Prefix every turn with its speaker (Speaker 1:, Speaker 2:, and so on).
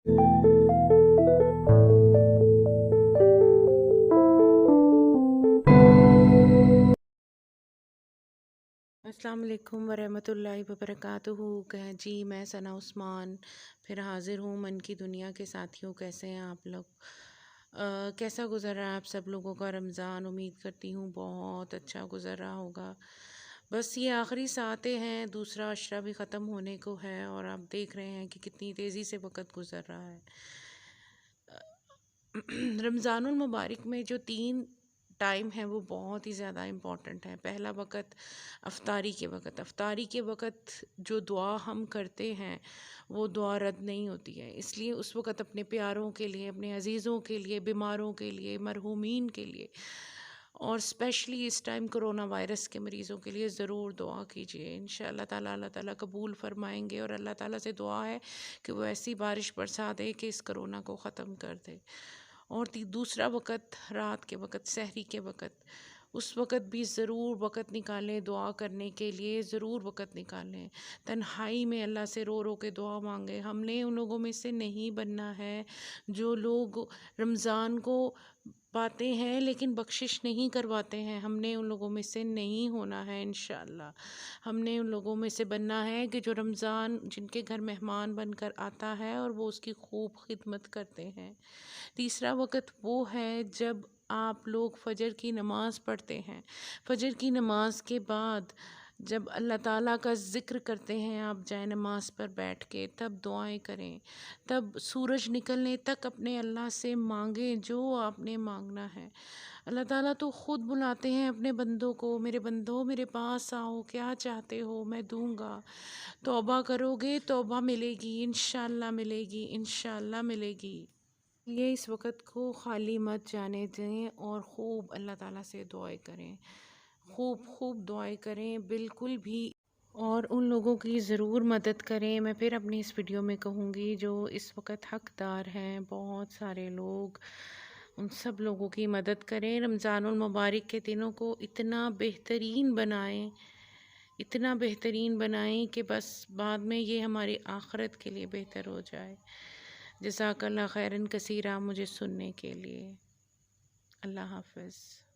Speaker 1: अस्सलाम वालेकुम वरहमतुल्लाहि वबरकातुहू। जी मैं सना उस्मान फिर हाज़िर हूँ मन की दुनिया के साथियों। कैसे हैं आप लोग? कैसा गुज़र रहा है आप सब लोगों का रमज़ान? उम्मीद करती हूँ बहुत अच्छा गुज़र रहा होगा। बस ये आखिरी सातें हैं, दूसरा अशरा भी ख़त्म होने को है और आप देख रहे हैं कि कितनी तेज़ी से वक़्त गुज़र रहा है। रमज़ानुल मुबारक में जो 3 टाइम है वो बहुत ही ज़्यादा इम्पॉर्टेंट है। पहला वक़्त अफ्तारी के वक़्त जो दुआ हम करते हैं वो दुआ रद्द नहीं होती है। इसलिए उस वक़्त अपने प्यारों के लिए, अपने अज़ीज़ों के लिए, बीमारों के लिए, मरहूमीन के लिए और स्पेशली इस टाइम कोरोना वायरस के मरीज़ों के लिए ज़रूर दुआ कीजिए। इंशाअल्लाह ताला अल्लाह ताला कबूल फ़रमाएंगे और अल्लाह ताला से दुआ है कि वो ऐसी बारिश बरसा दे कि इस कोरोना को ख़त्म कर दे। और दूसरा वक़्त रात के वक़्त, सहरी के वक़्त, उस वक़्त भी ज़रूर वक़्त निकालें दुआ करने के लिए, ज़रूर वक़्त निकालें। तन्हाई में अल्लाह से रो रो के दुआ मांगें। हमने उन लोगों में से नहीं बनना है जो लोग रमज़ान को पाते हैं लेकिन बख्शिश नहीं करवाते हैं। हमने उन लोगों में से नहीं होना है इंशाअल्लाह। हमने उन लोगों में से बनना है कि जो रमज़ान जिनके घर मेहमान बनकर आता है और वो उसकी खूब खिदमत करते हैं। तीसरा वक़्त वो है जब आप लोग फ़जर की नमाज़ पढ़ते हैं। फ़जर की नमाज़ के बाद जब अल्लाह ताला का ज़िक्र करते हैं आप जाए नमाज़ पर बैठ के, तब दुआएं करें। तब सूरज निकलने तक अपने अल्लाह से मांगें जो आपने मांगना है। अल्लाह ताला तो ख़ुद बुलाते हैं अपने बंदों को, मेरे बंदों मेरे पास आओ, क्या चाहते हो मैं दूंगा। तौबा करोगे तौबा मिलेगी, इंशाअल्लाह मिलेगी, इंशाअल्लाह मिलेगी। ये इस वक़्त को ख़ाली मत जाने दें और ख़ूब अल्लाह ताला से दुआएं करें, खूब खूब दुआएं करें बिल्कुल भी। और उन लोगों की ज़रूर मदद करें। मैं फिर अपनी इस वीडियो में कहूँगी जो इस वक्त हक़दार हैं, बहुत सारे लोग, उन सब लोगों की मदद करें। रमज़ानुल मुबारक के दिनों को इतना बेहतरीन बनाएं, इतना बेहतरीन बनाएं कि बस बाद में ये हमारी आखिरत के लिए बेहतर हो जाए। जज़ाकल्लाह खैरन कसीरा मुझे सुनने के लिए। अल्लाह हाफ़िज़।